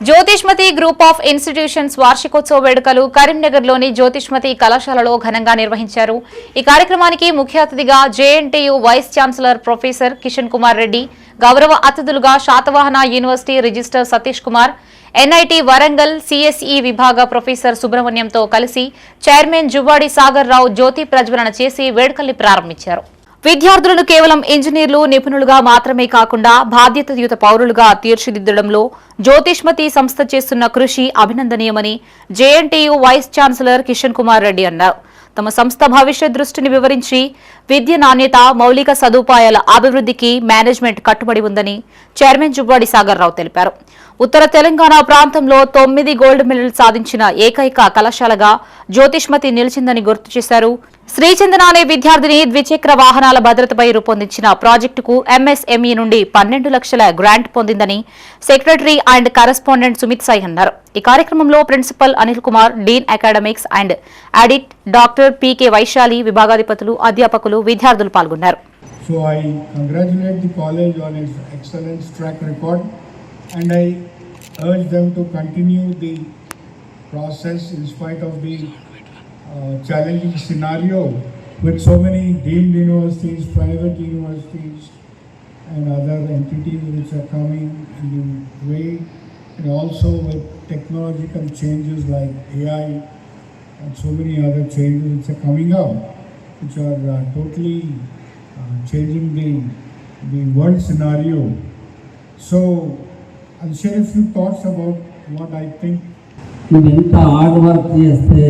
Jyothishmathi group of institutions వార్షికోత్సవ వేడుకలు కరీంనగర్లోని జ్యోతిష్మతి కళాశాలలో ఘనంగా నిర్వహించారు. ఈ కార్యక్రమానికి ముఖ్య అతిథిగా JNTU vice chancellor professor Kishan Kumar Reddy, గౌరవ అతిథులుగా Satavahana university register Satish Kumar, NIT Warangal CSE విభాగ ప్రొఫెసర్ సుబ్రహ్మణ్యంతో కలిసి చైర్మన్ జువ్వాడి సాగర్ రావు జ్యోతి ప్రజ్వలన చేసి వేడుకల్ని ప్రారంభించారు. విద్యార్థులను కేవలం ఇంజనీర్లు, నిపుణులుగా మాత్రమే కాకుండా బాధ్యతాయుత పౌరులుగా తీర్చిదిద్దడంలో జ్యోతిష్మతి సంస్థ చేస్తున్న కృషి అభినందనీయమని JNTU vice chancellor Kishan Kumar Reddy అన్నారు. తమ సంస్థ భవిష్యత్ దృష్టిని వివరించి విద్య నాణ్యత, మౌలిక సదుపాయాల అభివృద్ధికి మేనేజ్మెంట్ కట్టుబడి ఉందని చైర్మన్ జువ్వాడి సాగర్ రావు తెలిపారు. ఉత్తర తెలంగాణ ప్రాంతంలో 9 గోల్డ్ మెడల్ సాధించిన ఏకైక కళాశాలగా జ్యోతిష్మతి నిలిచిందని గుర్తు చేశారు. శ్రీచందన అనే విద్యార్థిని ద్విచక్ర వాహనాల భద్రతపై రూపొందించిన ప్రాజెక్టుకు ఎంఎస్ఎంఈ నుండి 12 లక్షల గ్రాంట్ పొందిందని secretary and correspondent Sumith Sai అన్నారు. ఈ కార్యక్రమంలో principal Anil Kumar, dean academics and audit doctor PK Vaishali, విభాగాధిపతులు, అధ్యాపకులు, విద్యార్థులు పాల్గొన్నారు. So I congratulate the college on its excellent track record and I urge them to continue the process in spite of the challenging scenario with so many deemed universities, private universities and other entities which are coming in the way, and also with technological changes like AI and so many other changes which are coming out, which are totally changing the world scenario. So I'll share a few thoughts about what I think. ఎంత hard work చేస్తే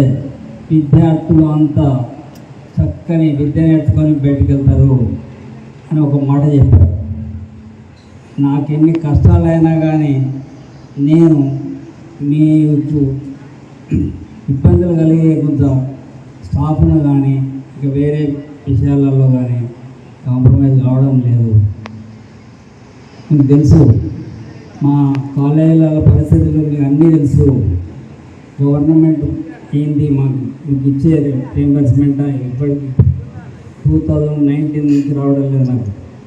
విద్యార్థులు అంత చక్కని విద్య నేర్చుకొని బయటకు వెళ్తారు అని ఒక మాట చెప్పారు. నాకు ఎన్ని కష్టాలైనా కానీ నేను మీకు ఇబ్బందులు కలిగే కొంచెం స్టాఫ్ను కానీ ఇక వేరే విషయాలలో కానీ కాంప్రమైజ్ కావడం లేదు. మీకు తెలుసు మా కాలేజీల పరిస్థితులు మీకు అన్నీ తెలుసు. గవర్నమెంట్ ఏంటి మీకు ఇచ్చేది రీయింబర్స్మెంట్ ఇప్పటికి 2019 నుంచి రావడం లేదు నాకు.